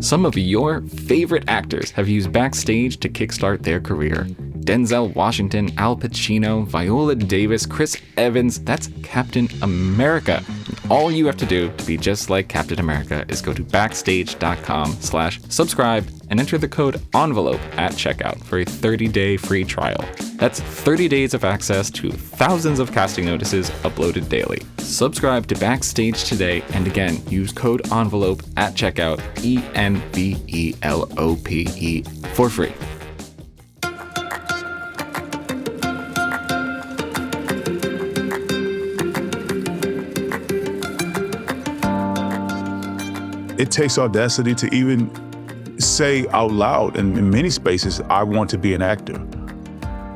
Some of your favorite actors have used Backstage to kickstart their career. Denzel Washington, Al Pacino, Viola Davis, Chris Evans, that's Captain America. All you have to do to be just like Captain America is go to backstage.com/subscribe and enter the code ENVELOPE at checkout for a 30-day free trial. That's 30 days of access to thousands of casting notices uploaded daily. Subscribe to Backstage today, and again, use code ENVELOPE at checkout, ENVELOPE, for free. It takes audacity to even say out loud in many spaces, I want to be an actor.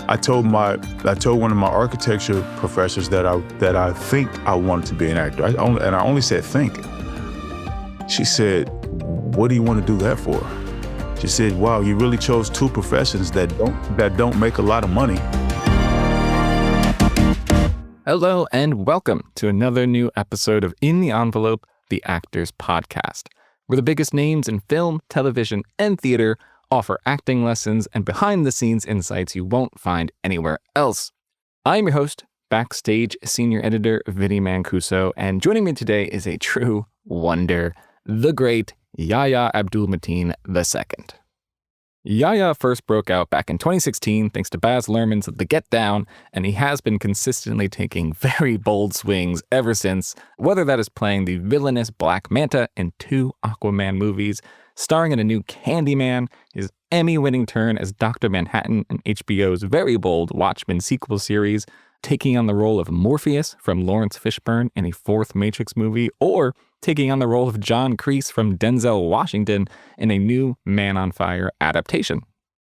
I told one of my architecture professors that I think I wanted to be an actor. I only said think. She said, what do you want to do that for? She said, wow, you really chose two professions that don't make a lot of money. Hello and welcome to another new episode of In the Envelope, the Actors Podcast, where the biggest names in film, television, and theater offer acting lessons and behind-the-scenes insights you won't find anywhere else. I'm your host, Backstage Senior Editor Vinnie Mancuso, and joining me today is a true wonder, the great Yahya Abdul-Mateen II. Yahya first broke out back in 2016 thanks to Baz Luhrmann's The Get Down, and he has been consistently taking very bold swings ever since, whether that is playing the villainous Black Manta in 2 Aquaman movies, starring in a new Candyman, his Emmy-winning turn as Dr. Manhattan in HBO's very bold Watchmen sequel series, taking on the role of Morpheus from Lawrence Fishburne in a 4th Matrix movie, or taking on the role of John Creasy from Denzel Washington in a new Man on Fire adaptation.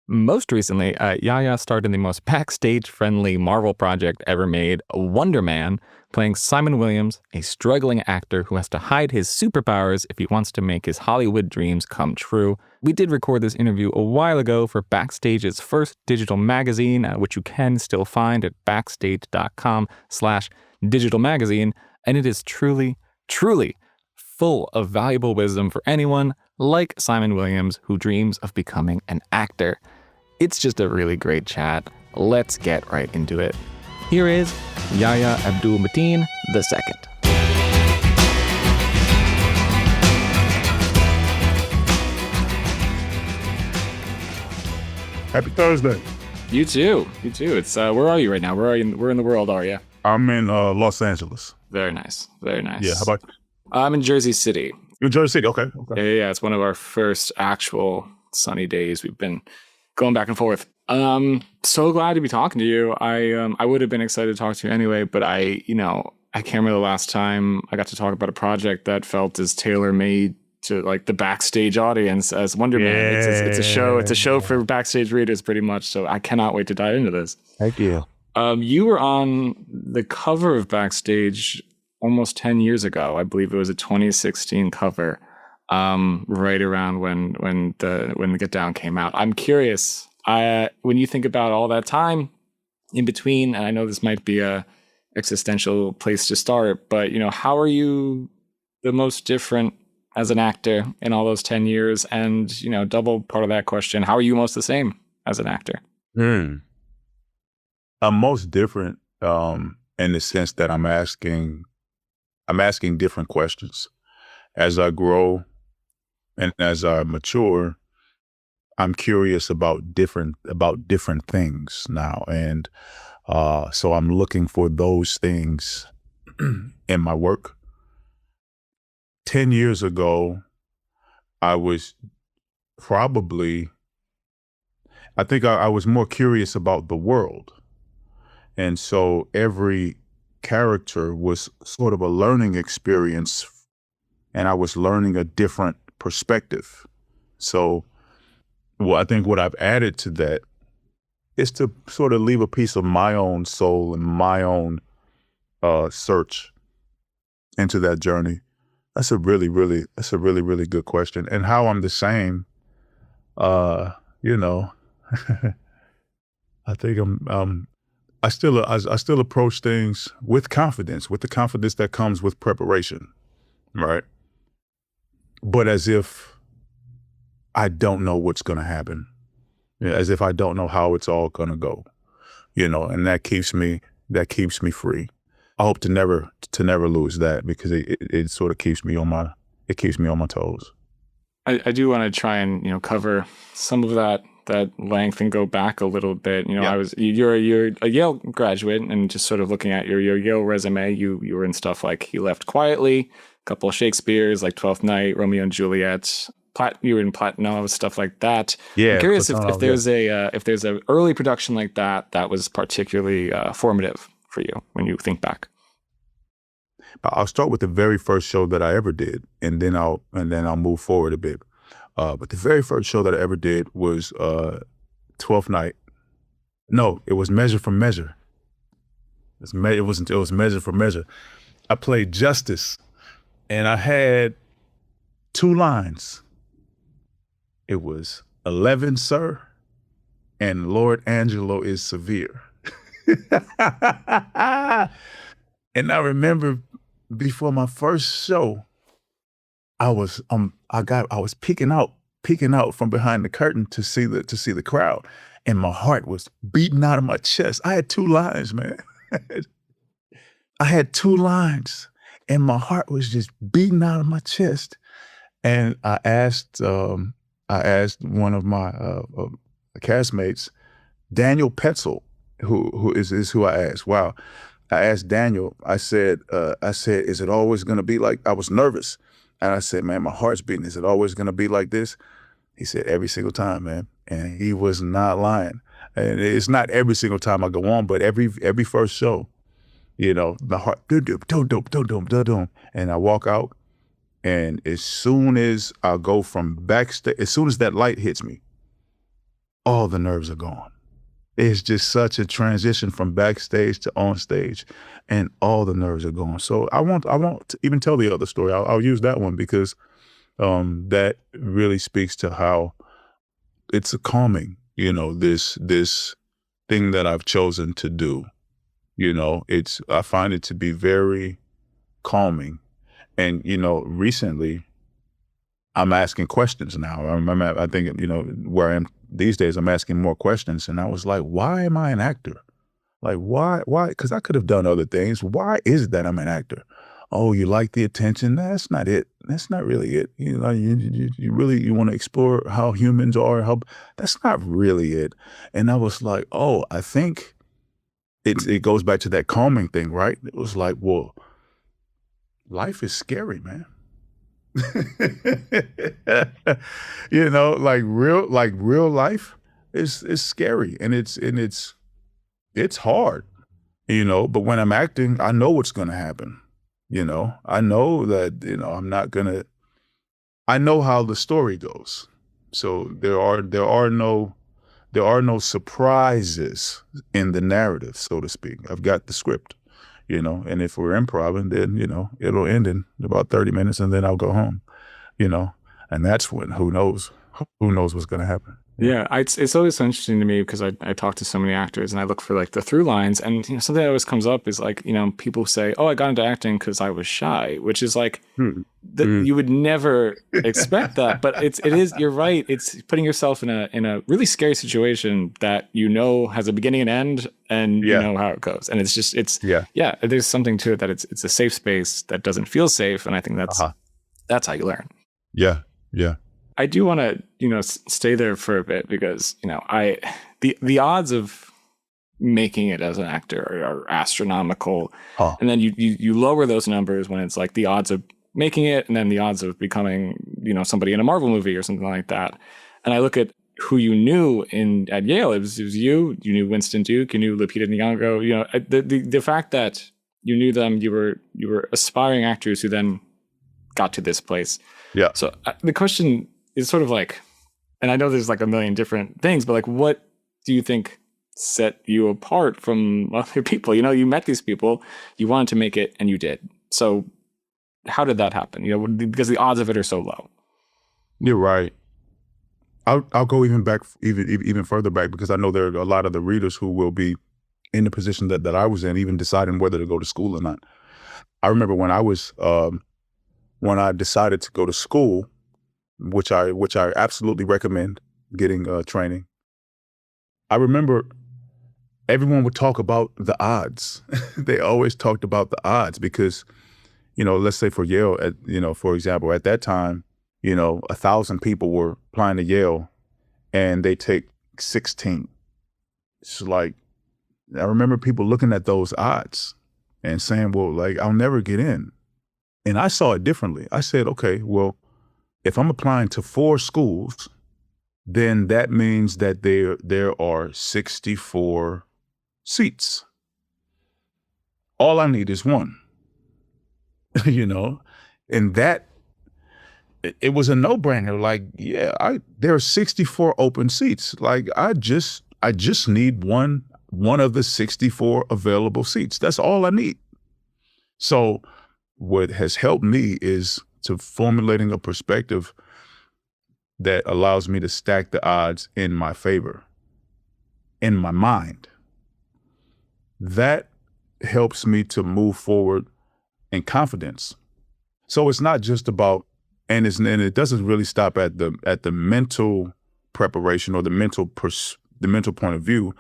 Most recently, Yahya starred in the most backstage-friendly Marvel project ever made, Wonder Man, playing Simon Williams, a struggling actor who has to hide his superpowers if he wants to make his Hollywood dreams come true. We did record this interview a while ago for Backstage's first digital magazine, which you can still find at backstage.com/digital magazine, and it is truly, truly full of valuable wisdom for anyone like Simon Williams who dreams of becoming an actor. It's just a really great chat. Let's get right into it. Here is Yahya Abdul-Mateen II. Happy Thursday. You too. It's where are you right now? Where in the world are you? I'm in Los Angeles. Very nice. Yeah, how about you? I'm in Jersey City. You're in Jersey City, okay. Yeah, it's one of our first actual sunny days. We've been going back and forth. So glad to be talking to you. I would have been excited to talk to you anyway, but I can't remember the last time I got to talk about a project that felt as tailor-made to like the Backstage audience as Wonder Man. It's a show for Backstage readers pretty much. So I cannot wait to dive into this. Thank you. You were on the cover of Backstage almost 10 years ago. I believe it was a 2016 cover, right around when the Get Down came out. I'm curious, when you think about all that time in between, and I know this might be a existential place to start, but how are you the most different as an actor in all those 10 years? And double part of that question, how are you most the same as an actor? I'm most different in the sense that I'm asking different questions. As I grow and as I mature, I'm curious about different things now. And so I'm looking for those things in my work. 10 years ago, I was I was more curious about the world. And so every character was sort of a learning experience, and I was learning a different perspective. So, I think what I've added to that is to sort of leave a piece of my own soul and my own search into that journey. That's a really, really good question. And how I'm the same, I think I still approach things with confidence, with the confidence that comes with preparation, right? But as if I don't know what's going to happen. As if I don't know how it's all going to go, and that keeps me free. I hope to never lose that, because it sort of keeps me on my toes. I do want to try and cover some of that length and go back a little bit. You're a Yale graduate, and just sort of looking at your Yale resume, you were in stuff like He Left Quietly, a couple of Shakespeare's like Twelfth Night, Romeo and Juliet. You were in Platano, stuff like that. Yeah, I'm curious Platano, if there's a early production like that was particularly formative for you when you think back. I'll start with the very first show that I ever did, and then I'll move forward a bit. But the very first show that I ever did was Twelfth Night. No, it was Measure for Measure. It was Measure for Measure. I played Justice, and I had 2 lines. It was 11, sir, and Lord Angelo is severe. And I remember before my first show, I was peeking out from behind the curtain to see the crowd, and my heart was beating out of my chest. I had 2 lines, man. I had 2 lines, and my heart was just beating out of my chest. And I asked one of my castmates, Daniel Petzel, who is who I asked. Wow. I asked Daniel, I said, is it always going to be like, I was nervous. And I said, man, my heart's beating. Is it always going to be like this? He said, every single time, man. And he was not lying. And it's not every single time I go on, but every first show, the heart, and I walk out. And as soon as I go from backstage, as soon as that light hits me, all the nerves are gone. It's just such a transition from backstage to on stage, and all the nerves are gone. So I won't even tell the other story. I'll use that one because that really speaks to how it's a calming, this thing that I've chosen to do. I find it to be very calming. And, recently I'm asking questions now. I think, where I am these days, I'm asking more questions. And I was like, why am I an actor? Like, why? Because I could have done other things. Why is it that I'm an actor? Oh, you like the attention? That's not it. That's not really it. You want to explore how humans are. That's not really it. And I was like, oh, I think it goes back to that calming thing, right? It was like, well, life is scary, man. Real life is scary, and it's hard, but when I'm acting, I know what's going to happen. I know that, I know how the story goes. So there are no surprises in the narrative, so to speak. I've got the script. And if we're improvising, then, it'll end in about 30 minutes, and then I'll go home, and that's when, who knows what's going to happen. Yeah, it's always so interesting to me because I talk to so many actors, and I look for like the through lines, and something that always comes up is like, people say, oh, I got into acting because I was shy, which is like, you would never expect that, but it is, you're right. It's putting yourself in a really scary situation that, has a beginning and end, and you know how it goes. And there's something to it that it's a safe space that doesn't feel safe. And I think that's how you learn. Yeah. Yeah. I do want to, stay there for a bit because, the odds of making it as an actor are astronomical. And then you lower those numbers when it's like the odds of making it, and then the odds of becoming, somebody in a Marvel movie or something like that. And I look at who you knew at Yale. It was you knew Winston Duke, you knew Lupita Nyong'o. The fact that you knew them, you were aspiring actors who then got to this place. Yeah. So the question is sort of like, and I know there's like a million different things, but like, what do you think set you apart from other people? You met these people, you wanted to make it, and you did. So how did that happen? Because the odds of it are so low. You're right. I'll go even further back, because I know there are a lot of the readers who will be in the position that I was in, even deciding whether to go to school or not. I remember when I was when I decided to go to school, which I absolutely recommend getting training. I remember everyone would talk about the odds. They always talked about the odds because, let's say for Yale, for example, at that time, 1,000 people were applying to Yale and they take 16. It's like, I remember people looking at those odds and saying, well, like, I'll never get in. And I saw it differently. I said, okay, well, if I'm applying to 4 schools, then that means that there are 64 seats. All I need is 1, and that it was a no-brainer. Like, yeah, there are 64 open seats. Like, I just need one of the 64 available seats. That's all I need. So what has helped me is to formulating a perspective that allows me to stack the odds in my favor, in my mind. That helps me to move forward in confidence. So it's not just about, and it doesn't really stop at the mental preparation or the mental point of view.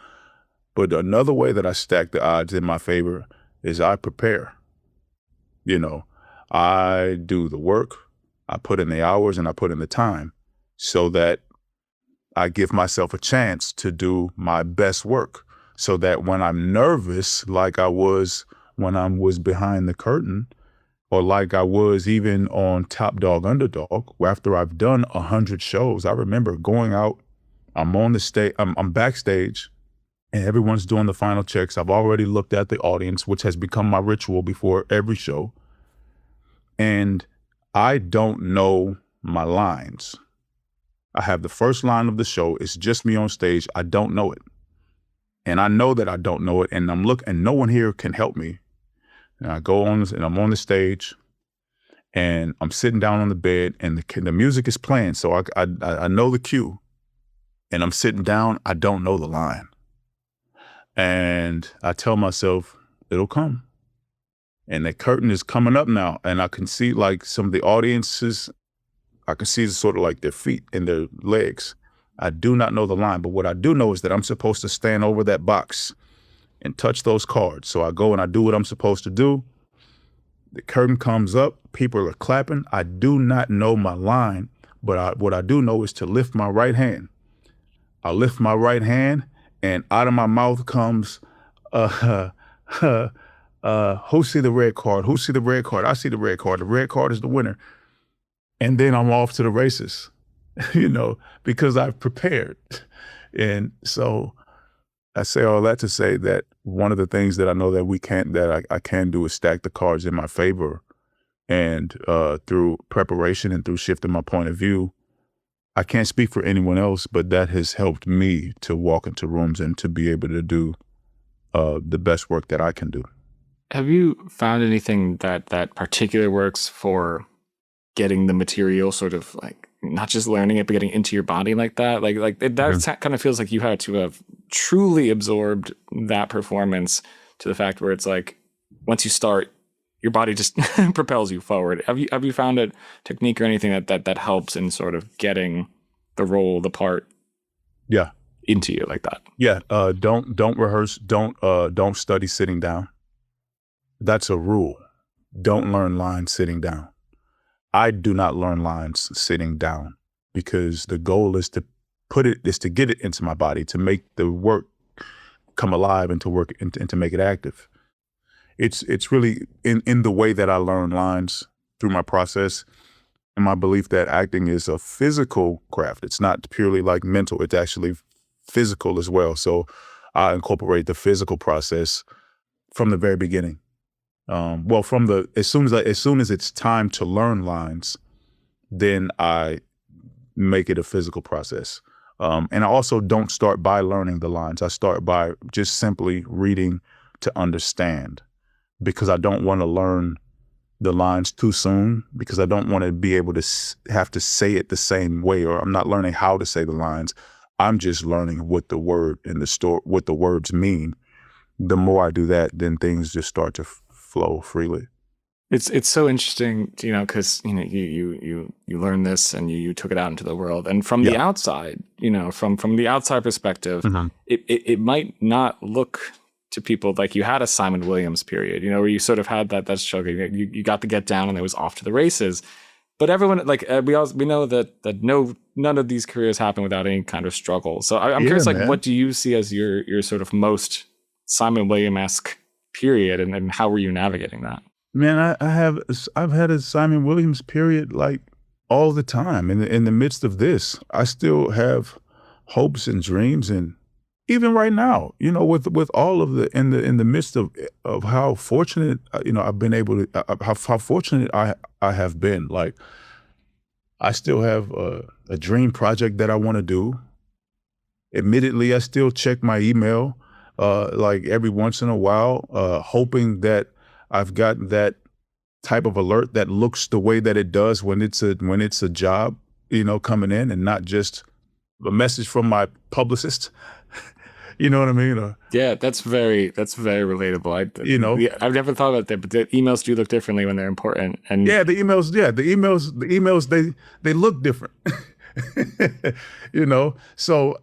But another way that I stack the odds in my favor is I prepare. I do the work, I put in the hours, and I put in the time so that I give myself a chance to do my best work, so that when I'm nervous, like I was when I was behind the curtain, or like I was even on Top Dog Underdog, after I've done 100 shows, I remember going out, I'm on the stage, I'm backstage, and everyone's doing the final checks. I've already looked at the audience, which has become my ritual before every show. And I don't know my lines. I have the first line of the show. It's just me on stage. I don't know it. And I know that I don't know it. And and no one here can help me. And I go on and I'm on the stage and I'm sitting down on the bed and the music is playing. So I know the cue and I'm sitting down. I don't know the line. And I tell myself, it'll come. And the curtain is coming up now. And I can see like some of the audiences, I can see sort of like their feet and their legs. I do not know the line, but what I do know is that I'm supposed to stand over that box and touch those cards. So I go and I do what I'm supposed to do. The curtain comes up, people are clapping. I do not know my line, but what I do know is to lift my right hand. I lift my right hand and out of my mouth comes, who see the red card? Who see the red card? I see the red card. The red card is the winner. And then I'm off to the races, because I've prepared. And so I say all that to say that one of the things that I know that I can do is stack the cards in my favor. And through preparation and through shifting my point of view, I can't speak for anyone else, but that has helped me to walk into rooms and to be able to do the best work that I can do. Have you found anything that particularly works for getting the material sort of like not just learning it, but getting into your body like that? That kind of feels like you had to have truly absorbed that performance to the fact where it's like, once you start, your body just propels you forward. Have you found a technique or anything that helps in sort of getting the role, the part, into you like that? Yeah. Don't rehearse. Don't study sitting down. That's a rule. Don't learn lines sitting down. I do not learn lines sitting down because the goal is to get it into my body, to make the work come alive and to work and to make it active. It's really in the way that I learn lines through my process and my belief that acting is a physical craft. It's not purely like mental. It's actually physical as well. So I incorporate the physical process from the very beginning. As soon as it's time to learn lines, then I make it a physical process. And I also don't start by learning the lines. I start by just simply reading to understand, because I don't want to learn the lines too soon, because I don't want to be able to have to say it the same way, or I'm not learning how to say the lines. I'm just learning what the word in the story, what the words mean. The more I do that, then things just start to flow freely. It's so interesting, because you learn this and you took it out into the world, and from the Yeah. outside, from the outside perspective, Mhm. it might not look to people like you had a Simon Williams period, where you sort of had that struggle. You got the get down and it was off to the races. But everyone, like, we know that none of these careers happen without any kind of struggle. So I'm Yeah, curious, like, man. what do you see as your sort of most Simon Williams-esque period, and how were you navigating that? Man, I've had a Simon Williams period like all the time. In the midst of this, I still have hopes and dreams, and even right now, with all of in the midst of how fortunate I've been able to how fortunate I have been. Like, I still have a dream project that I want to do. Admittedly, I still check my email like every once in a while, hoping that I've got that type of alert that looks the way that it does when it's a job, coming in, and not just a message from my publicist. You know what I mean? Yeah, that's very relatable. You know, I've never thought about that, but the emails do look differently when they're important. And yeah, the emails, they look different. So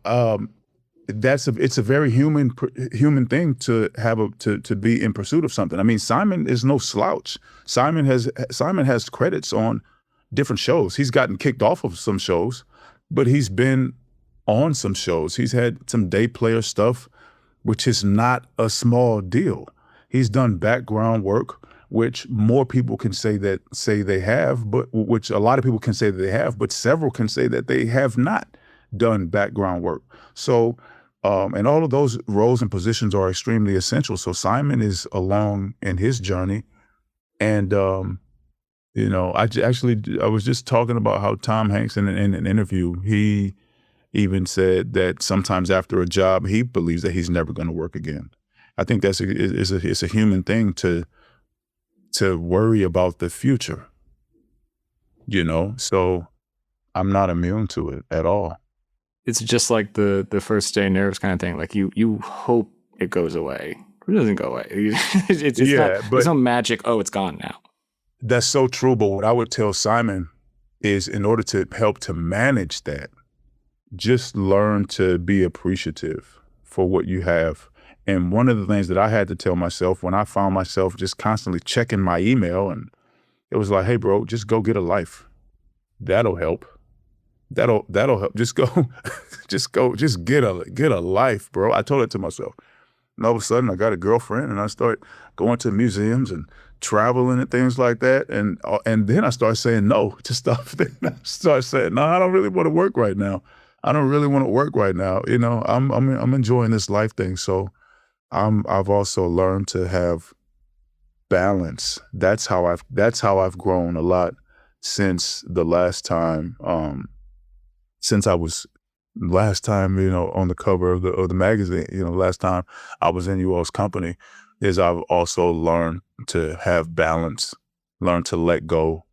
it's a very human thing to have to be in pursuit of something. I mean, Simon is no slouch. Simon has credits on different shows. He's gotten kicked off of some shows, but he's been on some shows. He's had some day player stuff, which is not a small deal. He's done background work, which more people can say they have, but which a lot of people can say that they have, but several can say that they have not done background work. So, and all of those roles and positions are extremely essential. So Simon is along in his journey, and I was just talking about how Tom Hanks in an interview, he even said that sometimes after a job, he believes that he's never going to work again. I think it's a human thing to worry about the future, So I'm not immune to it at all. it's just like the first day nerves kind of thing. Like you hope it goes away. It doesn't go away. It's not. Yeah, There's but no magic. Oh, it's gone now. that's so true. But what I would tell Simon is, in order to help to manage that, just learn to be appreciative for what you have. And one of the things that I had to tell myself when I found myself just constantly checking my email, and it was like, hey, bro, just go get a life. That'll help. That'll help. Just go, just get a life, bro. I told it to myself. And all of a sudden I got a girlfriend, and I start going to museums and traveling and things like that. And then I start saying no to stuff. Then I start saying, no, I don't really want to work right now. I don't really want to work right now. I'm enjoying this life thing. So I've also learned to have balance. That's how I've grown a lot since the last time, since I was last time, on the cover of the magazine, last time I was in you all's company, is I've also learned to have balance, learn to let go.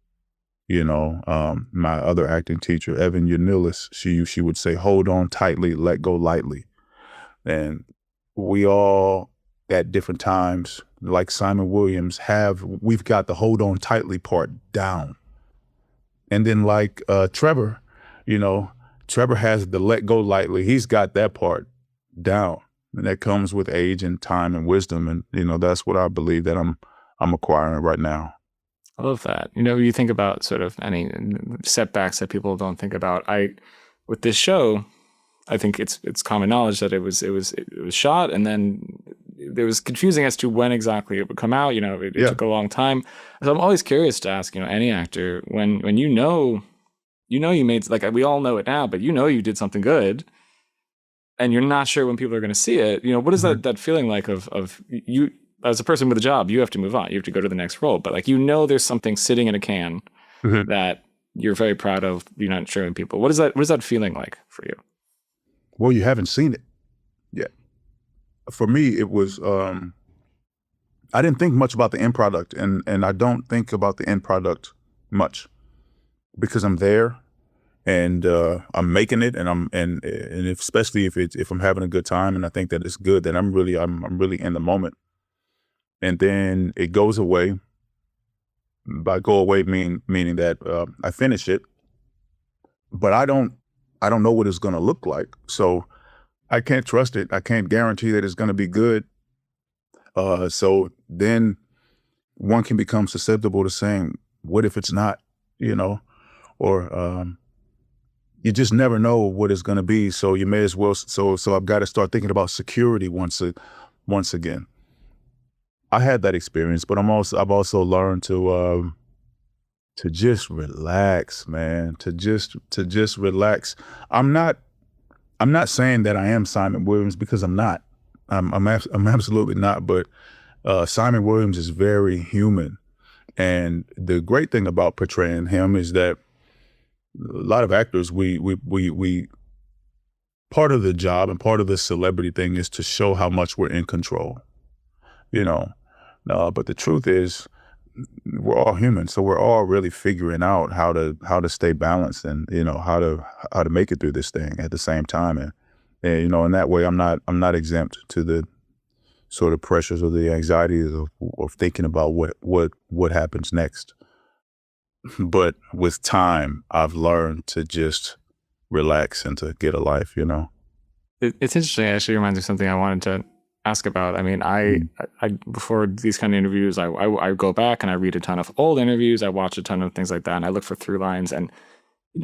My other acting teacher, Evan Yanilis, she would say, hold on tightly, let go lightly. And we all, at different times, like Simon Williams, we've got the hold on tightly part down. And then like Trevor, Trevor has the let go lightly. He's got that part down. And that comes with age and time and wisdom. And, that's what I believe that I'm acquiring right now. I love that. You think about sort of any setbacks that people don't think about. With this show, I think it's common knowledge that it was shot, and then it was confusing as to when exactly it would come out. It took a long time. So I'm always curious to ask, any actor, when you made, like, we all know it now, but you did something good, and you're not sure when people are going to see it. What is that feeling like of you as a person with a job? You have to move on. You have to go to the next role, but there's something sitting in a can that you're very proud of. You're not showing people. What is that feeling like for you? Well, you haven't seen it yet. For me, it was, I didn't think much about the end product, and I don't think about the end product much because I'm there and I'm making it, and especially if I'm having a good time and I think that it's good, then I'm really in the moment. And then it goes away, By go away meaning that I finish it, but I don't know what it's going to look like. So I can't trust it. I can't guarantee that it's going to be good. So then one can become susceptible to saying, what if it's not, or you just never know what it's going to be. So you may as well. So I've got to start thinking about security once again. I had that experience, but I've also learned to just relax, man. To just relax. I'm not saying that I am Simon Williams, because I'm not. I'm absolutely not. But Simon Williams is very human, and the great thing about portraying him is that a lot of actors, we part of the job and part of the celebrity thing is to show how much we're in control, but the truth is we're all human. So we're all really figuring out how to stay balanced and, how to make it through this thing at the same time. And in that way, I'm not exempt to the sort of pressures or the anxieties of thinking about what happens next. But with time, I've learned to just relax and to get a life, It's interesting. It actually reminds me of something I wanted to ask about. I mean, I before these kind of interviews, I go back and I read a ton of old interviews. I watch a ton of things like that, and I look for through lines. And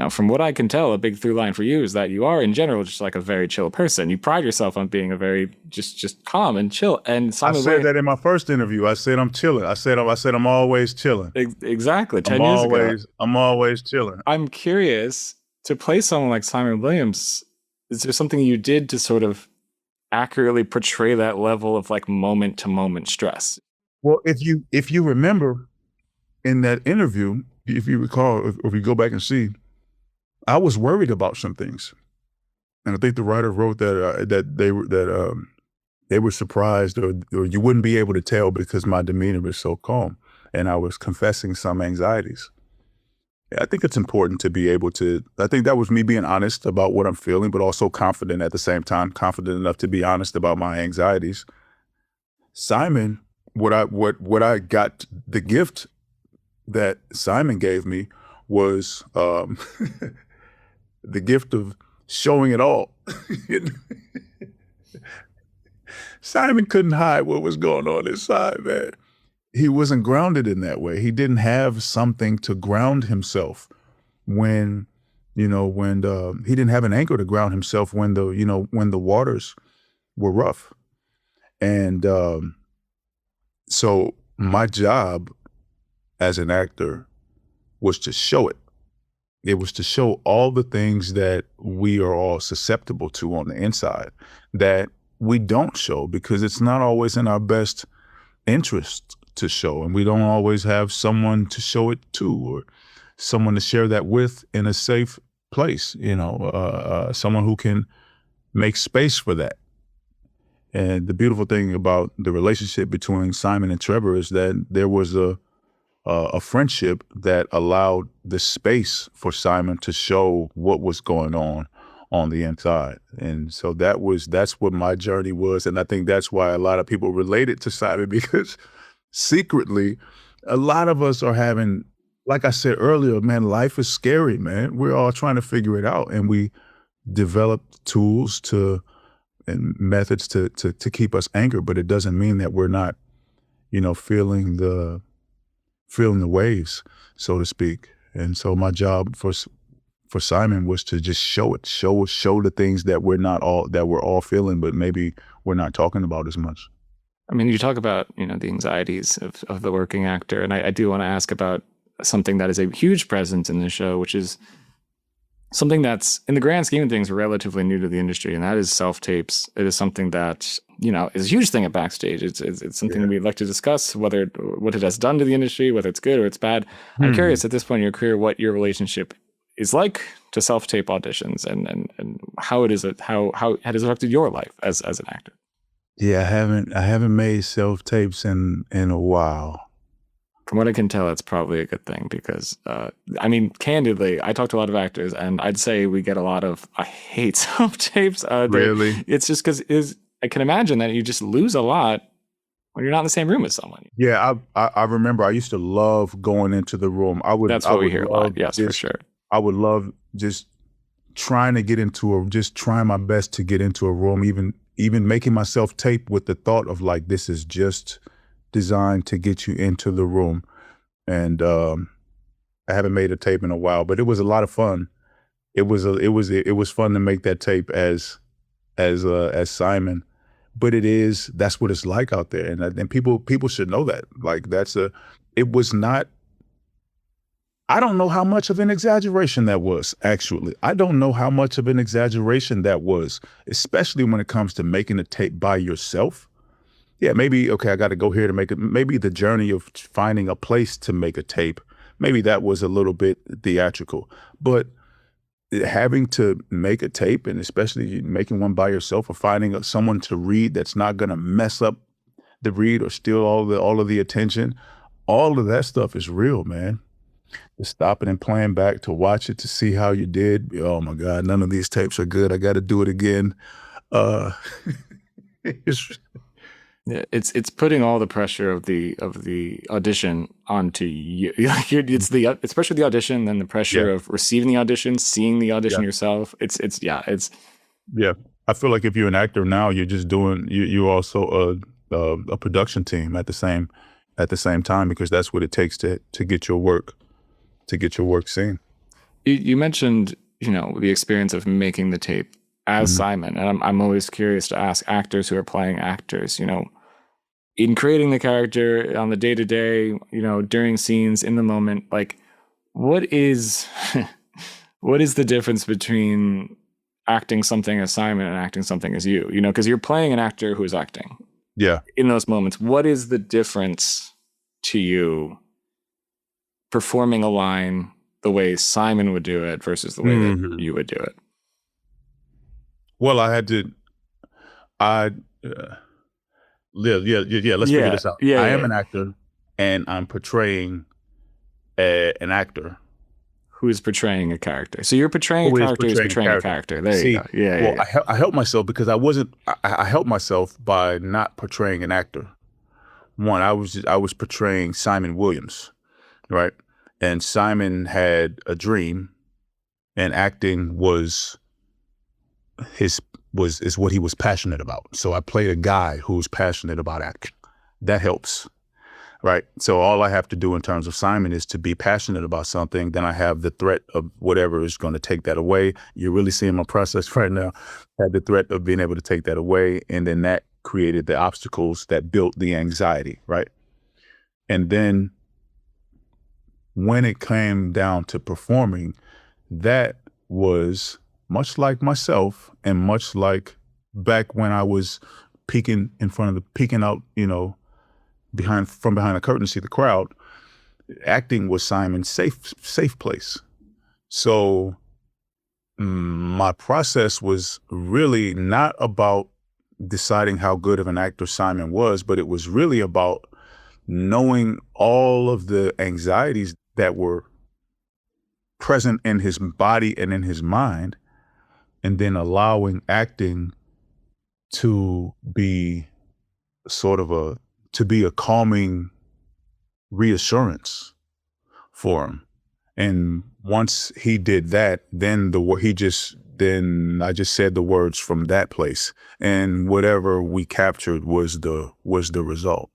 from what I can tell, a big through line for you is that you are in general just like a very chill person. You pride yourself on being a very just calm and chill. And I said that in my first interview. I said I'm chilling. I said I'm always chilling. Exactly. 10 years ago. I'm always chilling. I'm curious, to play someone like Simon Williams, is there something you did to sort of accurately portray that level of like moment to moment stress? Well, if you remember in that interview, if you recall, if you go back and see, I was worried about some things, and I think the writer wrote that they were surprised, or you wouldn't be able to tell because my demeanor was so calm, and I was confessing some anxieties. I think it's important to be able to. I think that was me being honest about what I'm feeling, but also confident at the same time, confident enough to be honest about my anxieties. Simon, what I got, the gift that Simon gave me was the gift of showing it all. Simon couldn't hide what was going on inside, man. He wasn't grounded in that way. He didn't have something to ground himself when he didn't have an anchor to ground himself when the waters were rough. And so my job as an actor was to show it. It was to show all the things that we are all susceptible to on the inside that we don't show because it's not always in our best interest to show. And we don't always have someone to show it to or someone to share that with in a safe place, someone who can make space for that. And the beautiful thing about the relationship between Simon and Trevor is that there was a friendship that allowed the space for Simon to show what was going on the inside. And so that's what my journey was. And I think that's why a lot of people related to Simon, because secretly, a lot of us are having, like I said earlier, man, life is scary, man. We're all trying to figure it out. And we develop tools and methods to keep us anchored, but it doesn't mean that we're not, feeling the waves, so to speak. And so my job for Simon was to just show the things that we're all feeling, but maybe we're not talking about as much. I mean, you talk about, the anxieties of the working actor. And I do want to ask about something that is a huge presence in the show, which is something that's, in the grand scheme of things, relatively new to the industry, and that is self-tapes. It is something that, is a huge thing at Backstage. It's something that we'd like to discuss, what it has done to the industry, whether it's good or it's bad. I'm curious at this point in your career, what your relationship is like to self-tape auditions and how it is, how it has affected your life as an actor. Yeah, I haven't made self-tapes in a while. From what I can tell, it's probably a good thing because, candidly, I talk to a lot of actors and I'd say we get a lot of, I hate self-tapes. Really? It's just because I can imagine that you just lose a lot when you're not in the same room as someone. Yeah, I remember I used to love going into the room. That's what we hear a lot. Yes, for sure. I would love just trying my best to get into a room, even making myself tape with the thought of like, this is just designed to get you into the room. And I haven't made a tape in a while, but it was a lot of fun. It was fun to make that tape as Simon. But that's what it's like out there. And people should know that. Like it was not, I don't know how much of an exaggeration that was, actually. I don't know how much of an exaggeration that was, especially when it comes to making a tape by yourself. Yeah, maybe, okay, I got to go here to make it. Maybe the journey of finding a place to make a tape, maybe that was a little bit theatrical. But having to make a tape, and especially making one by yourself, or finding someone to read that's not going to mess up the read or steal all of the attention, all of that stuff is real, man. Just stopping and playing back to watch it to see how you did. Oh my God, none of these tapes are good. I got to do it again. It's putting all the pressure of the audition onto you. It's especially the audition, then the pressure of receiving the audition, seeing the audition yourself. It's I feel like if you're an actor now, you're just doing. You're also a production team at the same time, because that's what it takes to get your work seen. You mentioned the experience of making the tape as Simon, and I'm always curious to ask actors who are playing actors, in creating the character on the day-to-day, during scenes, in the moment, like what is the difference between acting something as Simon and acting something as you? Because you're playing an actor who is acting. Yeah. In those moments, what is the difference to you performing a line the way Simon would do it versus the way that you would do it? Well, let's figure this out. I am an actor, and I'm portraying an actor who is portraying a character. So you're portraying a character who's portraying a character. There you go. Yeah. I helped myself because I helped myself by not portraying an actor. One, I was portraying Simon Williams, right? And Simon had a dream, and acting is what he was passionate about. So I played a guy who's passionate about acting. That helps, right? So all I have to do in terms of Simon is to be passionate about something. Then I have the threat of whatever is going to take that away. You're really seeing my process right now. I had the threat of being able to take that away, and then that created the obstacles that built the anxiety, right? And then when it came down to performing, that was much like myself, and much like back when I was peeking out, from behind the curtain to see the crowd. Acting was Simon's safe place. So my process was really not about deciding how good of an actor Simon was, but it was really about knowing all of the anxieties that were present in his body and in his mind, and then allowing acting to be a calming reassurance for him. And once he did that, then I just said the words from that place, and whatever we captured was the result.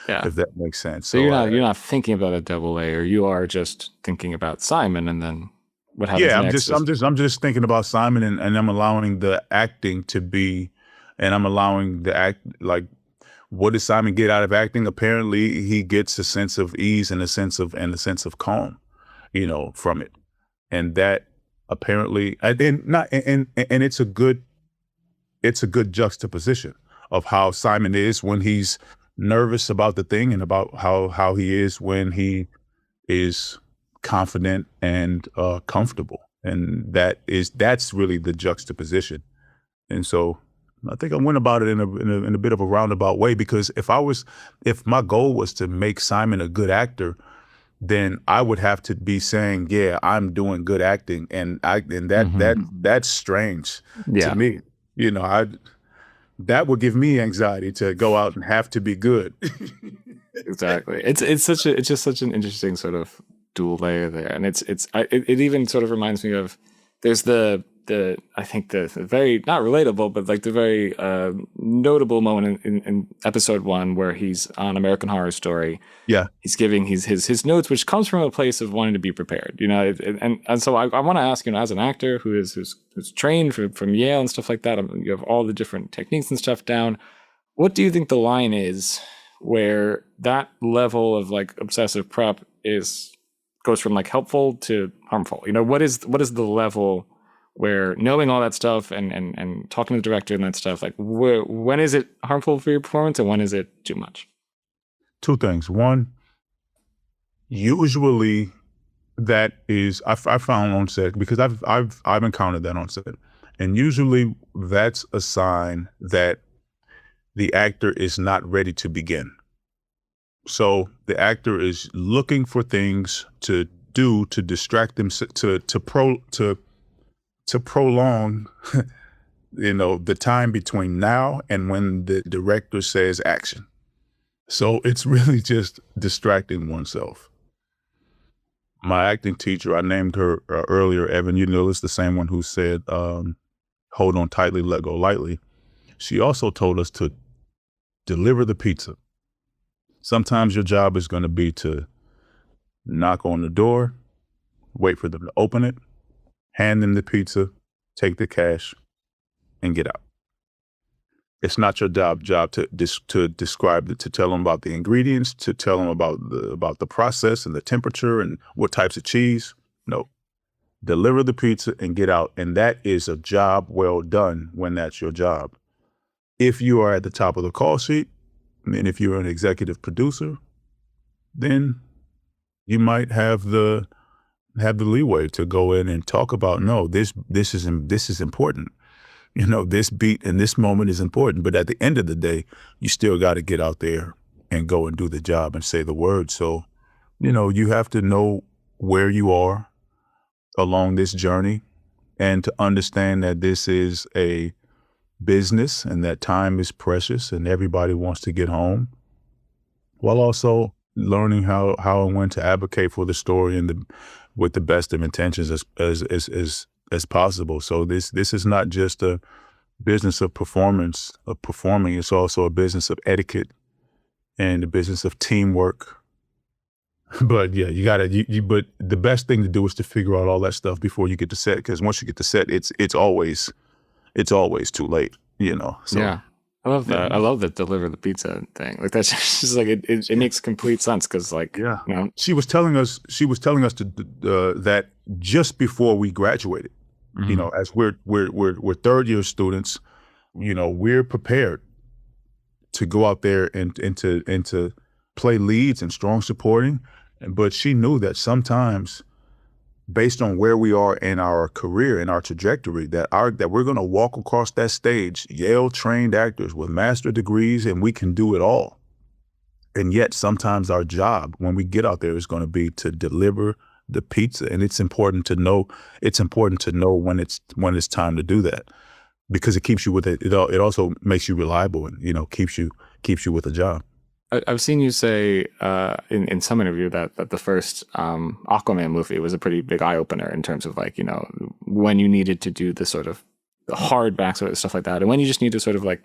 Yeah. If that makes sense. So you're not thinking about a double layer. You are just thinking about Simon, and then what happens next? I'm just thinking about Simon, and I'm allowing the acting to be, and I'm allowing the act, like, what does Simon get out of acting? Apparently he gets a sense of ease and a sense of calm, from it. And that apparently, and it's a good juxtaposition of how Simon is when he's nervous about the thing, and about how he is when he is confident and comfortable. And that's really the juxtaposition. And so I think I went about it in a bit of a roundabout way, because if my goal was to make Simon a good actor, then I would have to be saying, yeah, I'm doing good acting, and that's strange to me. that would give me anxiety to go out and have to be good. Exactly. It's just such an interesting sort of dual layer there, and it even sort of reminds me of there's the I think the very not relatable but like the very notable moment in episode 1 where he's on American Horror Story. Yeah, he's giving his notes, which comes from a place of wanting to be prepared, and so I want to ask, as an actor who's trained from Yale and stuff like that, you have all the different techniques and stuff down. What do you think the line is where that level of like obsessive prep goes from like helpful to harmful? What is the level where knowing all that stuff and talking to the director and that stuff, like when is it harmful for your performance and when is it too much? Two things. One, usually that is I found on set, because I've encountered that on set, and usually that's a sign that the actor is not ready to begin. So the actor is looking for things to do to distract them, to prolong, the time between now and when the director says action. So it's really just distracting oneself. My acting teacher, I named her earlier, Evan, it's the same one who said, hold on tightly, let go lightly. She also told us to deliver the pizza. Sometimes your job is going to be to knock on the door, wait for them to open it, hand them the pizza, take the cash, and get out. It's not your job to describe it, to tell them about the ingredients, to tell them about the process and the temperature and what types of cheese. No. Deliver the pizza and get out. And that is a job well done when that's your job. If you are at the top of the call sheet, and if you're an executive producer, then you might have the leeway to go in and talk about, no, this is important. This beat and this moment is important. But at the end of the day, you still got to get out there and go and do the job and say the word. So, you have to know where you are along this journey and to understand that this is a business and that time is precious and everybody wants to get home, while also learning how and when to advocate for the story and with the best of intentions as possible. So this is not just a business of performing. It's also a business of etiquette and a business of teamwork. But yeah, you gotta. But the best thing to do is to figure out all that stuff before you get to set, because once you get to set, it's always too late. So, yeah. I love that. I love that deliver the pizza thing. Like that's just like it makes complete sense because like she was telling us that just before we graduated, as we're third year students, we're prepared to go out there and to play leads and strong supporting, but she knew that sometimes, based on where we are in our career, in our trajectory, that we're going to walk across that stage, Yale-trained actors with master degrees, and we can do it all. And yet sometimes our job when we get out there is going to be to deliver the pizza. And it's important to know when it's time to do that, because it keeps you with it. It also makes you reliable and, keeps you with a job. I've seen you say in some interview that the first Aquaman movie was a pretty big eye opener in terms of like, when you needed to do the sort of the hard back sort of stuff like that, and when you just need to sort of like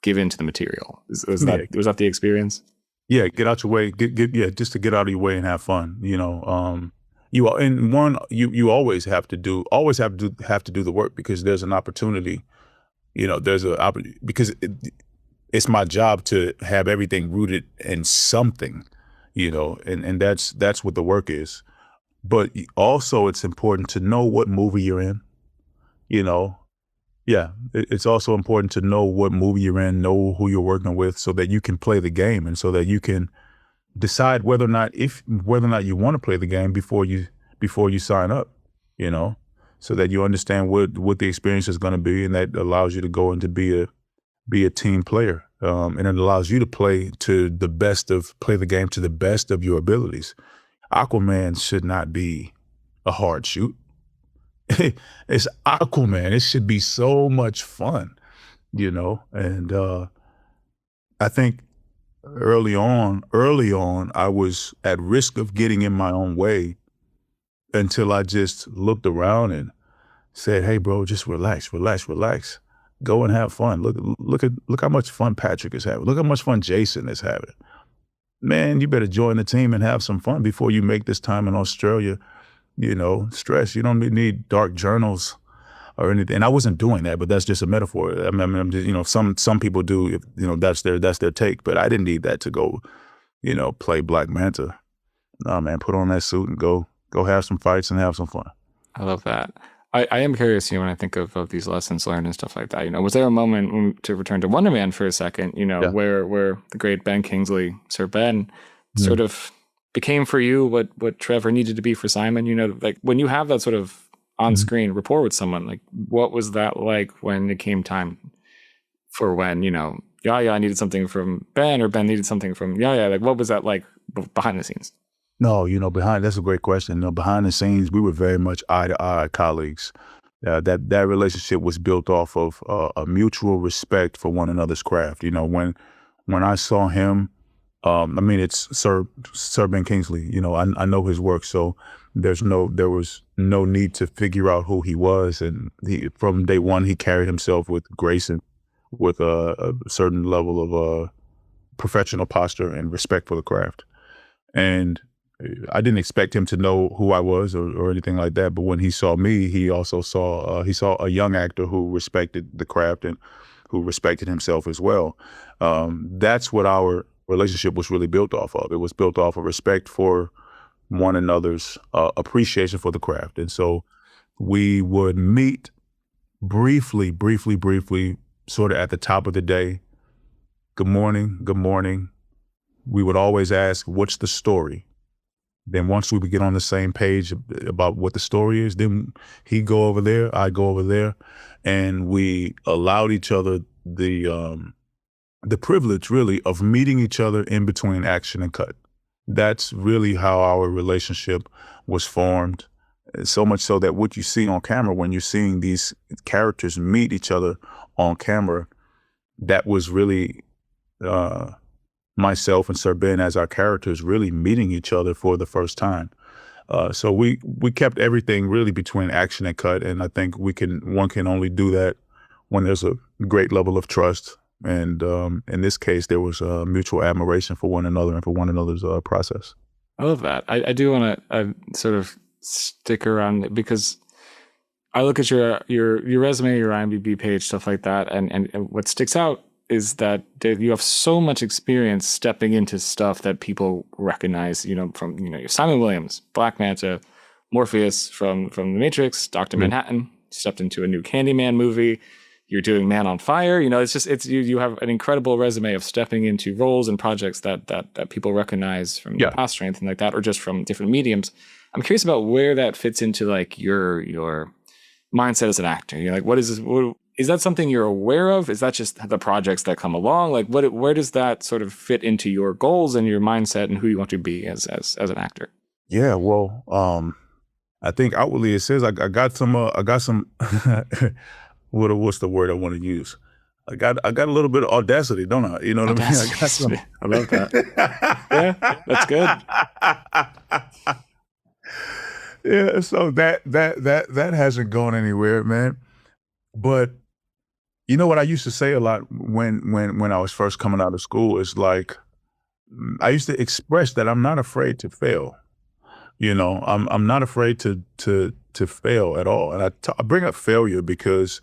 give in to the material. Was that the experience? Yeah, get out your way. Just to get out of your way and have fun. You always have to do the work, because there's an opportunity. Because it's my job to have everything rooted in something, and that's what the work is. But also it's important to know what movie you're in, it's also important to know what movie you're in, know who you're working with, so that you can play the game and so that you can decide whether or not you want to play the game before you sign up, so that you understand what the experience is going to be, and that allows you to go and to be a team player. And it allows you to play the game to the best of your abilities. Aquaman should not be a hard shoot. It's Aquaman. It should be so much fun. and I think early on, I was at risk of getting in my own way until I just looked around and said, "Hey, bro, just relax, relax, relax. Go and have fun. Look how much fun Patrick is having. Look how much fun Jason is having. Man, you better join the team and have some fun before you make this time in Australia, stress. You don't need dark journals or anything." And I wasn't doing that, but that's just a metaphor. I mean, I'm just, some people do, if, that's their take, but I didn't need that to go, play Black Manta. No, man, put on that suit and go have some fights and have some fun. I love that. I am curious, when I think of these lessons learned and stuff like that, was there a moment, to return to Wonder Man for a second, where the great Ben Kingsley, Sir Ben, sort of became for you what Trevor needed to be for Simon? Like when you have that sort of on-screen rapport with someone, like what was that like when it came time for when, Yahya needed something from Ben or Ben needed something from Yahya? Like what was that like behind the scenes? No, that's a great question. Behind the scenes, we were very much eye-to-eye colleagues. That relationship was built off of a mutual respect for one another's craft. When I saw him, it's Sir Ben Kingsley. I know his work, so there was no need to figure out who he was. And from day one, he carried himself with grace and with a certain level of professional posture and respect for the craft. And I didn't expect him to know who I was or anything like that. But when he saw me, he also saw a young actor who respected the craft and who respected himself as well. That's what our relationship was really built off of. It was built off of respect for one another's appreciation for the craft. And so we would meet briefly, sort of at the top of the day. Good morning, good morning. We would always ask, what's the story? Then once we would get on the same page about what the story is, then he'd go over there, I'd go over there, and we allowed each other the privilege, really, of meeting each other in between action and cut. That's really how our relationship was formed. So much so that what you see on camera, when you're seeing these characters meet each other on camera, that was really myself and Sir Ben as our characters really meeting each other for the first time. So we kept everything really between action and cut, and I think one can only do that when there's a great level of trust. And in this case, there was mutual admiration for one another and for one another's process. I love that. I do want to sort of stick around because I look at your resume, your IMDb page, stuff like that, and what sticks out is that you have so much experience stepping into stuff that people recognize, from, Simon Williams, Black Manta, Morpheus from The Matrix, Dr. Manhattan, you stepped into a new Candyman movie, you're doing Man on Fire, you have an incredible resume of stepping into roles and projects that people recognize from your past or anything like that, or just from different mediums. I'm curious about where that fits into like your mindset as an actor. You're like, is that something you're aware of? Is that just the projects that come along? Like, where does that sort of fit into your goals and your mindset and who you want to be as an actor? Yeah, well, I think outwardly it says I got some what's the word I want to use? I got a little bit of audacity, don't I? You know what I mean? I got some. I love that. Yeah, that's good. Yeah, so that hasn't gone anywhere, man. But you know what I used to say a lot when I was first coming out of school is like, I used to express that I'm not afraid to fail. I'm not afraid to fail at all. And I bring up failure because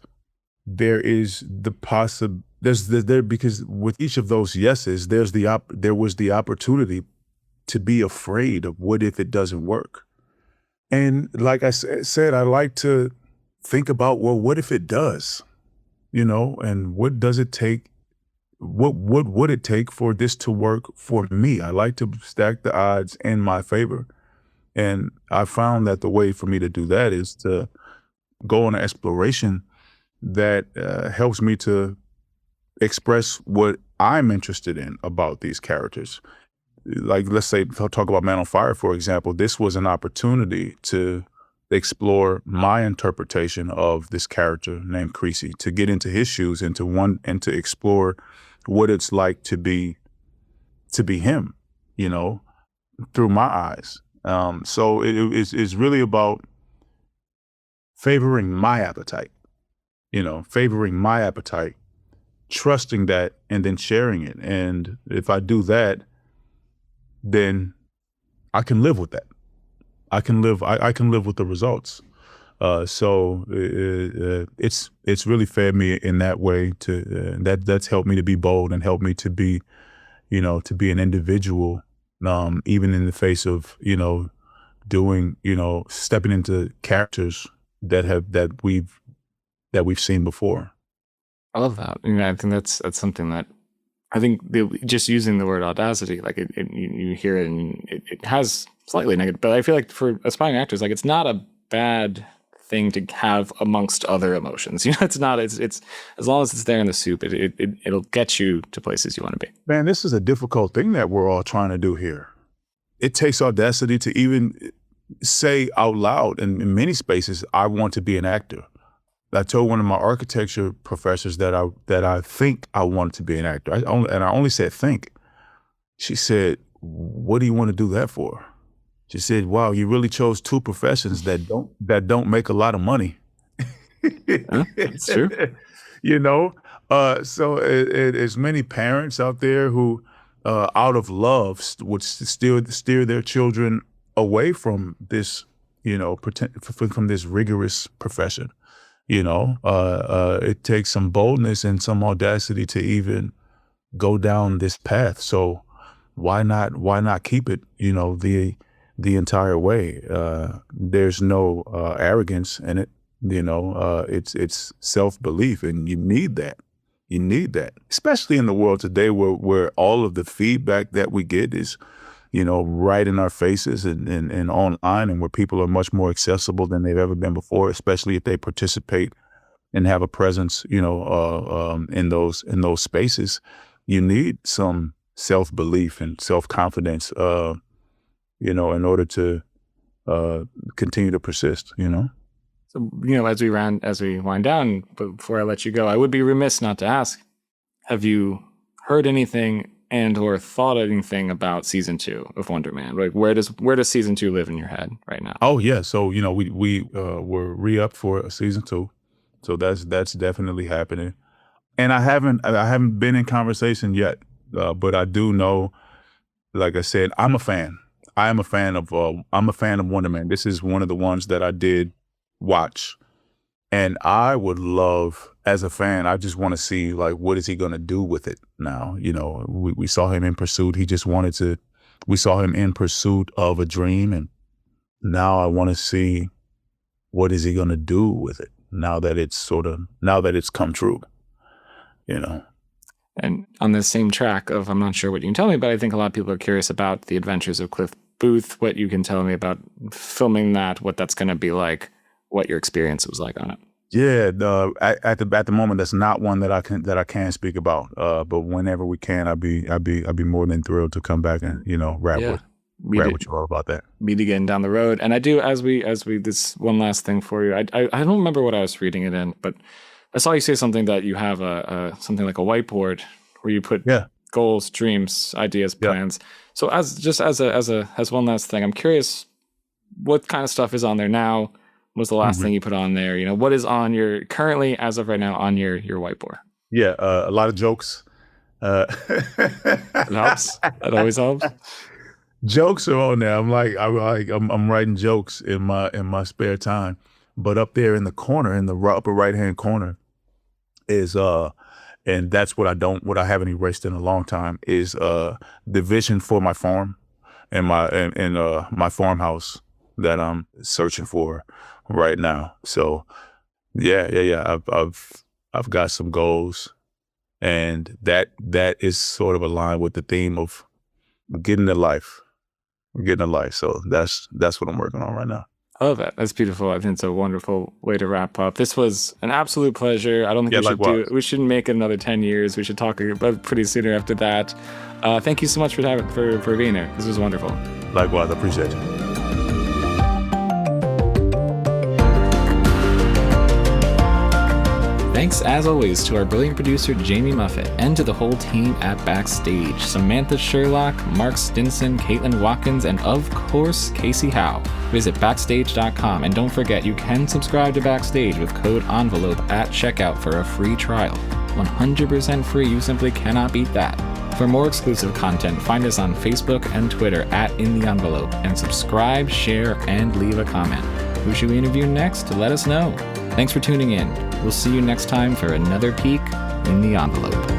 there is the because with each of those yeses, there was the opportunity to be afraid of what if it doesn't work. And like I said, I like to think about, well, what if it does? And what does it take? What would it take for this to work for me? I like to stack the odds in my favor. And I found that the way for me to do that is to go on an exploration that helps me to express what I'm interested in about these characters. Like, let's say, talk about Man on Fire, for example. This was an opportunity to explore my interpretation of this character named Creasy, to get into his shoes and to explore what it's like to be him, through my eyes. So it's really about favoring my appetite, trusting that, and then sharing it. And if I do that, then I can live with that. I can live with the results. So it's really fed me in that way. That's helped me to be bold and helped me to be, to be an individual, even in the face of, doing, stepping into characters that we've seen before. I love that. I think that's something that I think just using the word audacity, like you hear it and it has slightly negative, but I feel like for aspiring actors, like it's not a bad thing to have amongst other emotions. It's not. It's as long as it's there in the soup, it'll get you to places you want to be. Man, this is a difficult thing that we're all trying to do here. It takes audacity to even say out loud in many spaces, I want to be an actor. I told one of my architecture professors that I think I wanted to be an actor. I only said think. She said, "What do you want to do that for?" She said, "Wow, you really chose two professions that don't make a lot of money." Huh? That's true. So as many parents out there who, out of love, would steer their children away from this, from this rigorous profession. It takes some boldness and some audacity to even go down this path. So why not keep it, the entire way? There's no arrogance in it. It's self-belief, and you need that. You need that, especially in the world today where all of the feedback that we get is, right in our faces and online, and where people are much more accessible than they've ever been before, especially if they participate and have a presence, in those spaces. You need some self-belief and self-confidence, in order to continue to persist, So, as we wind down, but before I let you go, I would be remiss not to ask, have you heard anything and or thought anything about season 2 of Wonder Man? Like, where does season 2 live in your head right now? Oh yeah, so we were re-upped for a season 2, so that's definitely happening. And I haven't been in conversation yet, but I do know, like I said, I'm a fan. I'm a fan of Wonder Man. This is one of the ones that I did watch, and I would love, as a fan, I just want to see, like, what is he going to do with it now? We saw him in pursuit. We saw him in pursuit of a dream, and now I want to see, what is he going to do with it now that it's come true, And on this same track of, I'm not sure what you can tell me, but I think a lot of people are curious about the adventures of Cliff Booth, what you can tell me about filming that, what that's going to be like, what your experience was like on it. Yeah, at the moment, that's not one that I can speak about. But whenever we can, I'd be more than thrilled to come back and rap with you all about that. Meet again down the road. And I do, as we this one last thing for you. I don't remember what I was reading it in, but I saw you say something that you have something like a whiteboard where you put goals, dreams, ideas, plans. So as one last thing, I'm curious, what kind of stuff is on there now? Was the last thing you put on there? What is on your currently, as of right now, on your whiteboard? Yeah, a lot of jokes. It helps. It always helps. Jokes are on there. I'm writing jokes in my spare time. But up there in the corner, in the upper right hand corner, is and that's what I haven't erased in a long time, is the vision for my farm and my farmhouse that I'm searching for right now. So yeah. I've got some goals, and that is sort of aligned with the theme of getting a life. So that's what I'm working on right now. I love that. That's beautiful. I think it's a wonderful way to wrap up. This was an absolute pleasure. I don't think we shouldn't make it another 10 years. We should talk about pretty sooner after that. Thank you so much for being here. This was wonderful. Likewise, I appreciate you. Thanks, as always, to our brilliant producer, Jamie Muffett, and to the whole team at Backstage, Samantha Sherlock, Mark Stinson, Caitlin Watkins, and of course, Kasey Howe. Visit Backstage.com, and don't forget, you can subscribe to Backstage with code ENVELOPE at checkout for a free trial. 100% free, you simply cannot beat that. For more exclusive content, find us on Facebook and Twitter at In the Envelope, and subscribe, share, and leave a comment. Who should we interview next? Let us know. Thanks for tuning in. We'll see you next time for another peek in the envelope.